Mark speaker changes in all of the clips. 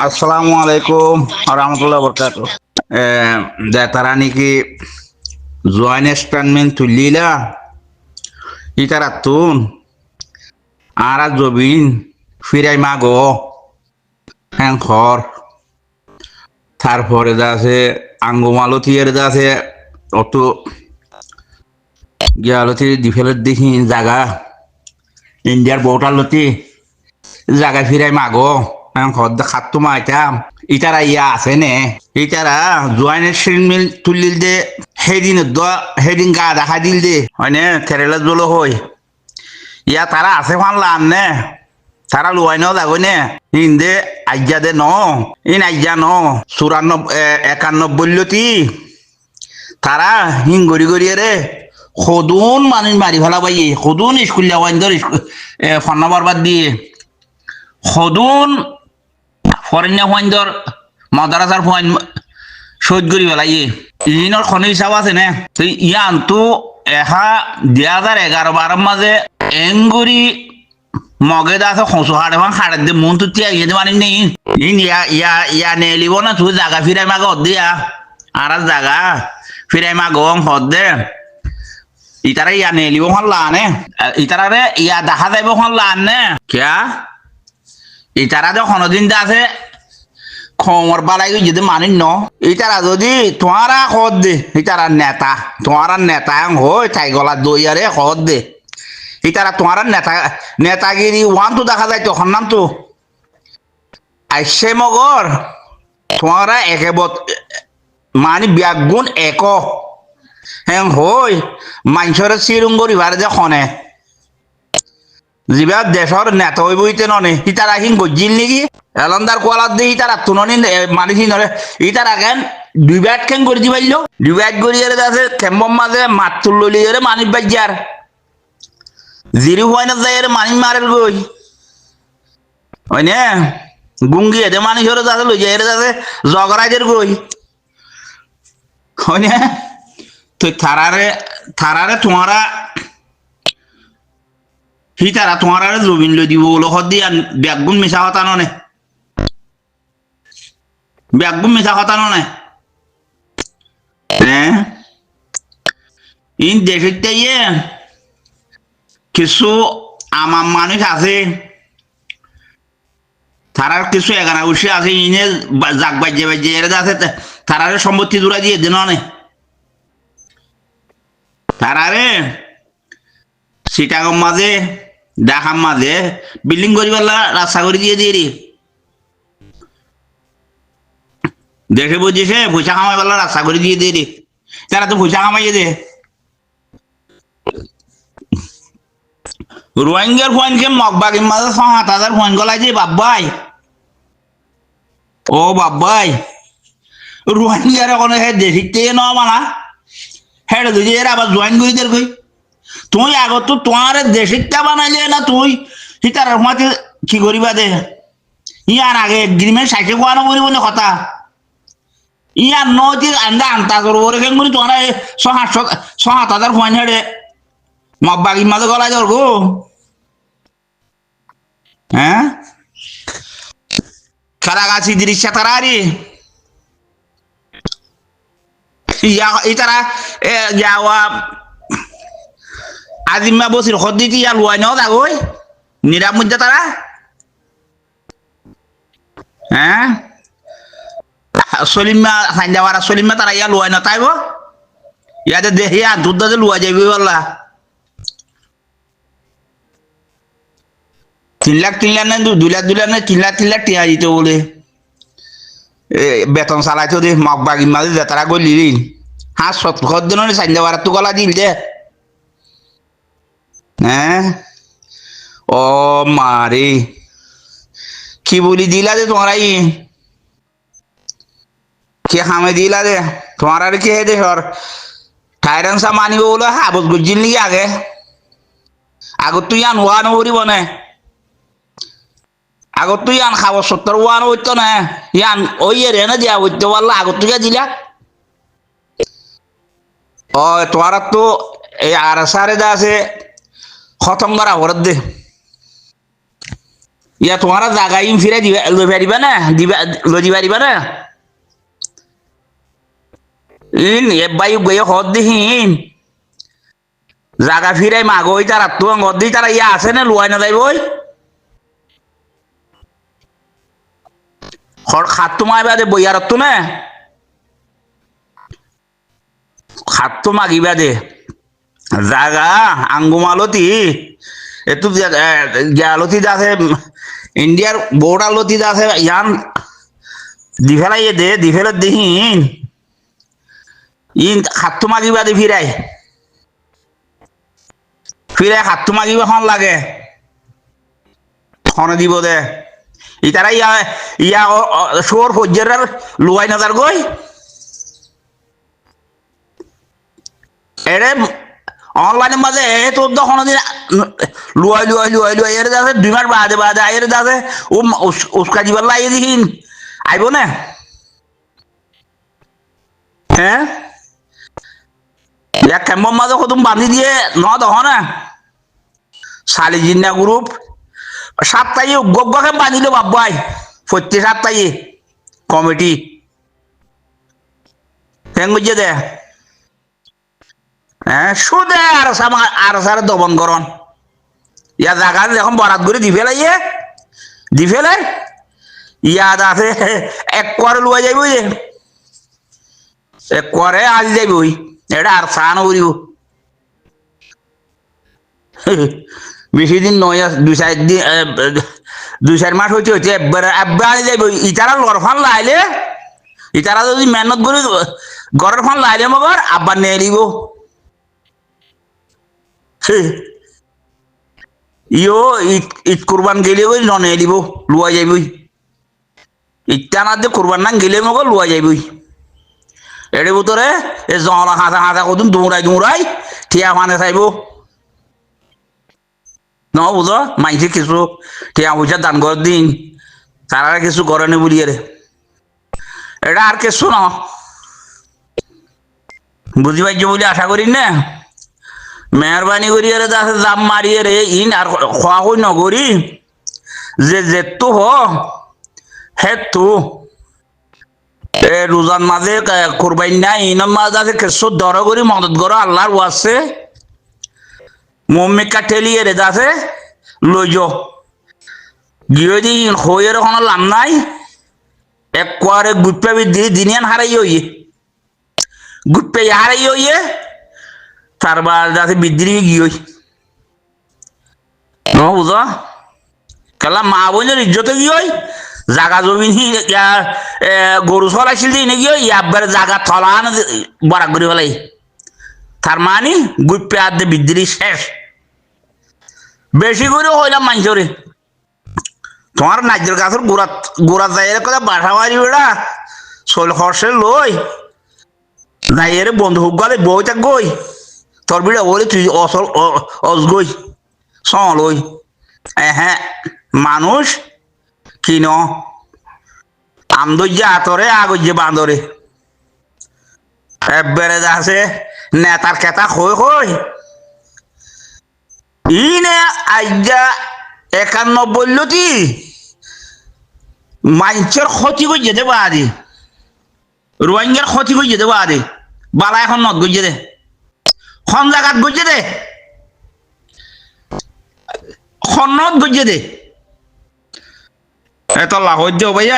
Speaker 1: আসসালামু আলাইকুম রহমতুল্লাহ বরকাত দে তারা নাকি জয়েন এক্সপেরিমেন্ট তুলিলা ইতারা তুন আর জবিন ফিরাই মাগো হ্যাঁ ঘর তারপরে আছে আঙ্গুমালতির আছে অত গিয়ালতি ডিফেলের দেখি জায়গা ইন্ডিয়ার বউটার লতি জায়গা ফিরাই মাগো হ্যাঁ ঘর খাতো মাইতাম ইতারা ইয়া আছে নে ইতারা জয়েনের সিলমিল তুলিল দে সেদিন গা দেখা দিল দে হয়নে কেরালা জলো হই ইয়া তারা আছে ফানলাম নে তারা লুয়াই ন যাগো নে ইন্দে আজ্ঞা দে ন ইন আজ্ঞা ন 91 তারা হিং গড়ি গড়িয়ে রে সদুন মানুষ মারি ফেলা পাই সদুন স্কুল যাওয়ান ধর ফন্না বরবাদ দিয়ে সদুন ফরেন্যা ফাইন্দর মাদ্রাসার ফাইন শোধ করি পেলাই ইনৰ খনি হিচাপ আছে নে ইয়ানতো 2011-12 মাঝে এংগুরি মগেদ আছে খসু হাড়ে ভাঙ হাড়ে দে মন তো তিয়া গিয়ে মানে নেই ইয়া নেলিব না তুই জায়গা ফিরাই মাগে দিয়া আর জায়গা ফিরাই মাগো হদ দে ইতারা ইয়া নেলিব হন লানে ইতারারে ইয়া দেখা যাইব হন লানে কিয়া ইতারা যে কোনদিন আছে খমর বালাই যদি মানি ন ইতারা যদি তোমারা খদ দে ইতারা নেতা হই তাই গলা দইয়ারে খদ দে ইতারা তোমার নেতাগিরি ওয়ান তো দেখা যায় তখন নাম তো আইসে মগর তোমারা একেবত মানে ব্যাগুণ এক হ্যাঁ হই মানুষের চিরুঙ্গরি ভারে যে খনে যিবা দেশর নেতা হইব ইতে ননে ইতারা হিং গজিল নেকি এলন্দার কোয়ালার দিয়ে ইতারা তুননি মানে কি নরে ইতারা কেন দুই ব্যাট কেন করে দি পারল দুই ব্যাট গড়িয়ে আছে কেম্বর মাঝে মাত তুললি মানিক বাজ্যার জিরি হয় না যায় মানি মারেল গই হয় না গুঙ্গি এতে মানি সরে যাচ্ছে লই যায় যাচ্ছে জগরাজের গই হয় না তো থারারে তোমারা হিতারা তোমার জমিন লই দিব ওলো হদ দিয়ে ব্যাগুন মিশা কথা ননে ব্যাগুন মিশা কথা ননে হ্যাঁ ইন দেখতে কিছু আমার মানুষ আছে তারার কিছু এগানা উঠে আছে ইনে জাগ বাজে এরা আছে তারারে সম্পত্তি জোড়া দিয়ে দিন অনে তারারে সিটাগম মাঝে ডাকাম মাঝে বিল্ডিং করি পারলা রাস্তা করে দিয়ে দিয়ে দেখে বুঝিছে পয়সা কামাই পারলা রাস্তা করে দিয়ে দিয়ে তারা তো পয়সা কামাইয়ে দে রোহিঙ্গার ফোনকে মগবাগের মাঝে 7,000 ফোন গলায় যে বাব্বাই ও বাব্বাই রোহিঙ্গার এখন দেশিতে ন মানা হ্যাঁ যদি এর আবার জয়েন করি দের কই তুই আগত তো তোমার দেশিকটা বানাইলে না তুই হিতার মাঝে কি করিবা দে ইয়ার আগে এগ্রিমেন্ট সাইকে কোয়ানো করিব না কথা ইয়ার নদীর আন্দা আন্তা করবো কেন করি তোমার 7,000 ফোন হেড়ে মগবাগির মাঝে গলায় ধর গো হ্যাঁ কারাগাছি দৃশ্য তারারি ইতারা যাওয়া আজিমা বসির হদ্দিতি ইয়া লুয়াই নাও যাগই নিরামুদ্দা তারা হ্যাঁ সলিমা সাইন্দাওয়ারা সলিমা তারা ইয়া লুয়াই না তাইব ইয়াতে দেহিয়া দুধ যে লুয়া যাইবি বললা 3 লাখ না 2 লাখ না 3 লাখ টিয়া দিতে বলে বেতন চালাইতো দে মগবাগি মাঝে তারা গলি হ্যাঁ 70 দিনের সাইন্দাওয়ারা তো গলা দিল দে হ্যাঁ ও মারে কি বলি দিলা দে তোমার কে খামে দিলা দে তোমার আর কি হে দে সর ঠাইরানসা মানিব বলে হাবত গজিল নাকি আগে আগত তুই আন ওয়ান করিব না আগত তুই আন খাব 70 ওয়ান হইতো না ইয়ান ওই রে না দিয়া হইতে পারলা আগত তুই দিলা ও তোমার তো এই আর সারে দা আছে খতম করা ভরত দে ইয়া তোমার জায়গা ইন ফিরে দিবা লই পারিবা না দিবা লই দিবা পারিবা না ইন এ বাই গয়ে হদ দিহিন জায়গা ফিরে মাগই তারা তো গদি তারা ইয়া আছে না লুয়াই না যাইবই হর খাত মাইবা দে বইয়ার তো না খাত মাগিবা দে জাগা আঙ্গুমালতি এতু জালতি আছে ইন্ডিয়ার বর্ডার লতি আছে ইয়ান দিফেলাই দে দিফেলত দিহিন ইন খাত মাগিবা দে ফিরাই ফিরে খাত মাগিবা খন লাগে খন দিব দে ইতারা ইয়া ইয়া সোর ফজ্জের লুয়াই নাজার গই এরে অনলাইনের মাঝে তোর তো কোনোদিন লুয়াই এর যাচ্ছে 2 মাস বাদে এর যাচ্ছে ও উস্কা দিবার লাগিয়ে দিন আইব না হ্যাঁ এক ক্যাম্পর মাঝে কদম বান্ধি দিয়ে দহ না শালি জিন্না গ্রুপ সাপ্তাহে গগ্গকে বাঁধিল বাব্বাই প্রত্যেক সাপ্তাহে কমিটি হেং বুঝে দে হ্যাঁ সুদে আর সার দমন করন ইয়া জায়গা যখন বরাত করে দি ফেলাই ইয়াদ আছে এক করে লুয়া যাইব যে এক করে আজ যাইব এটা আর সান করিব বেশি দিন নয় 2-4 মাস হইতে একবার আনি যাইব ইতারা লড়ফান লাইলে ইতারা যদি মেহনত করে ঘরের ফান লাইলে মগর আব্বার নিয়ে দিব ইও ঈদ কুরবান গেলে ওই ননে দিব লুয়া যাইবই ইটা না দিয়ে কুরবান না গেলে মগর লুয়া যাইবই এর ভিতরে এ জলা হাঁচা কদিন দৌড়াই ঠিয়া মানে চাইব ন বুঝো মাইছে কিছু ঠিয়া পয়সা দান করে দিন তারা কিছু করে নি বলি রে এটা আর কিছু ন বুঝি পাইছো বলে আশা করি না মেহরবানি করি রে দাম মারিয়ে রে ইন আর খোয়া কই নগরি যে যেতু হ হেতু রোজার মাঝে কোরবান নাই ইনার মাঝে আছে কিছু দর করি মদত করো আল্লাহর ওয়াসে মম্মিকা ঠেলিয়ে রে আছে লইজ গিয়ে দি হয়ে কোনো লাম নাই এক কোয়ারে গুপ্পে দিনিয়ান হারাই হইয়ে গুপ্পে হারাই হইয়ে তারপর যাতে বিদ্রি গিয়ে বুঝো কেলা মা বোনের ইজ্জতে গিয়ে জাগা জমি গরু চলাইছিল যে গিয়ে ইয়াবার জাগা থলান বরাক করে ফেলাই তার মানে গুপ্পে আর বিদ্রি শেষ বেশি করে হইলাম মানুষরে তোমার নাইজের গাছের গোড়া যাই কথা বাসা মারি বেড়া শোল হর্ষে লই নাইয়ের বন্ধু হোক গলে বই থাক গই তোর বিড়া বলে তুই অসল অসগই সলই হ্যাঁ মানুষ কিন আমদর্য আতরে আগর্য বাঁদরে একবারে আছে নেতার কেতা হই ইনে আজ্ঞা 91 লতি মানুষের ক্ষতি করে যেতে পারে রোহিঙ্গার ক্ষতি করে যেতে পারে বালা এখন নত গজে দে খন জায়গাত গজে দে খনত গজে দে এত লাভ হচ্ছে ভাই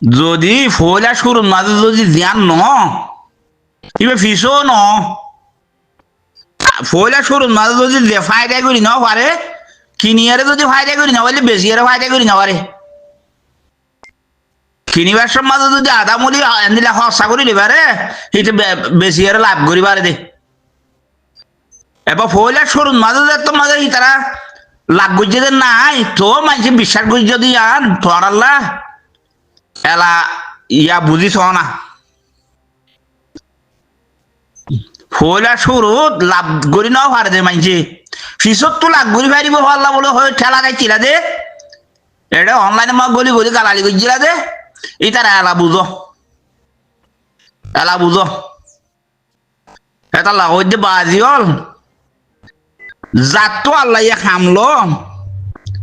Speaker 1: যদি ফয়লা শুরুর মাঝে যদি জ্ঞান ন এবার ফিসও ন ফয়লা শুরুর মাঝে যদি ফায়দা করি না পারে কিনিয়ারে যদি ফায়দা করি না বলে বেশি আরে ফায়দা করি না পারে কিনিবার মাঝে যদি আধা মূলি দিলে খরচা করি দিবারে সেটা বেশি আরে লাভ করি পারে দে এবার ফয়লা শুরুর মাঝে তো মাঝে তারা লাভ করছে যে নাই তো মানুষ বিশ্বাস করি যদি আন তোর আল্লাহ এলা ইয়া বুঝিস না ফয়লা শুরু লাভ করি নাও পারে দে মানুষে ফিসত তো লাভ করি পারিব আল্লাহ বলে হয় ঠেলা গাইছিলা দে এটা অনলাইনে মা গলি গালালি করছিলা দে এই তারা এলা বুঝো এটা লাভ হচ্ছে বাজি হল জাত তো আল্লাহ ইয়া খামলো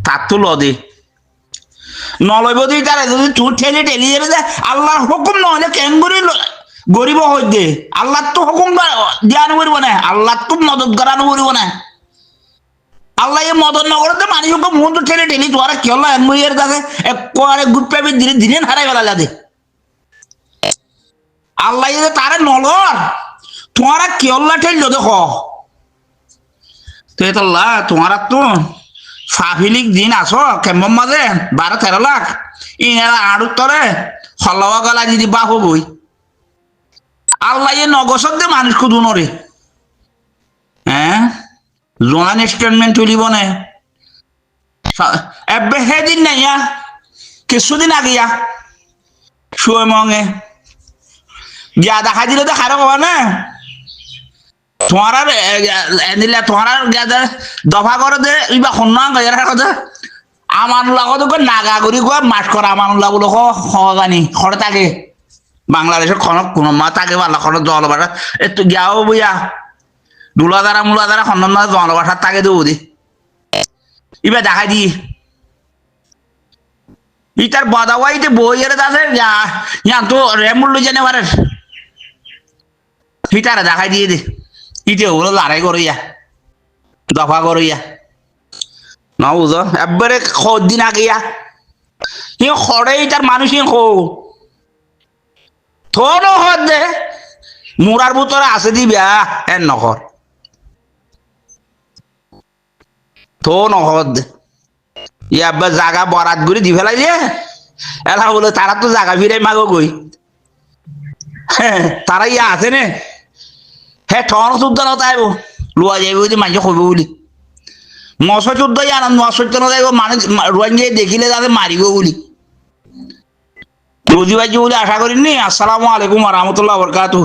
Speaker 1: তার তো লদে নলয় বদি তারা যদি তুই ঠেলে ঠেলি যাবে যে আল্লাহর হুকুম নহলে কেন করে গরিব হই দে আল্লাহ তো হুকুম জ্ঞান করব না আল্লাহ তো মদত করানো করব না আল্লাহ এই মদত নগরতে মানুষকে মন তো ঠেলে ঠেলি তোরা কি হলো এর কাছে একবারে গুড পাবি দিনে দিনে হারাই ফেলা যাবে আল্লাহ যে তারা নলর তোরা কি হল্লা ঠেললো দেখো তো এতল্লা তোমারা তো ফাফিলিক দিন আসো কেমন মাঝে 12-13 লাখ ইনারা আড়ুর তরে হল্লাওয়া গলা যদি বাহু বই আল্লাহ এ নগসত দে মানুষ খুদু নরে হ্যাঁ জোয়ান স্টেটমেন্ট তুলিব না এবে সেদিন নাই কিছুদিন আগে শুয়ে মঙে গিয়া দেখা দিলে তো খারাপ হবা না তোমার নিলে তোমার দফা করে দে ইবা সন্মান কথা আমার লগত নাগা করি কোয়া মাছ করা আমার বলো জানি খড় থাকে বাংলাদেশের খনক কোন মা থাকে বাংলা খড় জলবাসা একটু গিয়াও বইয়া মুলাদারা খন্ডন জলবাসার থাকে দেবো দি ইবা দেখা দি ইটার বাদাওয়াইতে বইয়ের আছে তো রেমুল্লো জানে পারে ইটারে দেখাই দিয়ে দে ইটে ওগুলো লড়াই করিয়া দফা করিয়া না বুঝো একবারে দিন আগিয়া খড়ে ইটার মানুষ থোনো হর দে মুরার ভিতরে আছে দিবিয়া এর নখর থো নহর দে ইয়াবার জাগা বরাত করে দি ফেলাই দিয়ে এলা বলে তারা তো জাগা ফিরে মাগো গই তারা ইয়া আছে নে হ্যাঁ ঠন চুদ্ধ নতাইব লোয়া যাইব যদি মানুষ কইব বলি মশ চুদ্ধ জানা মশ চুদ্ধ নতাইব মানুষ রোয়ান গিয়ে দেখিলে তাদের মারিব বলি রোজি ভাই বলে আশা করিনি আসসালামু আলাইকুম ওয়া রাহমাতুল্লাহি ওয়া বারাকাতুহু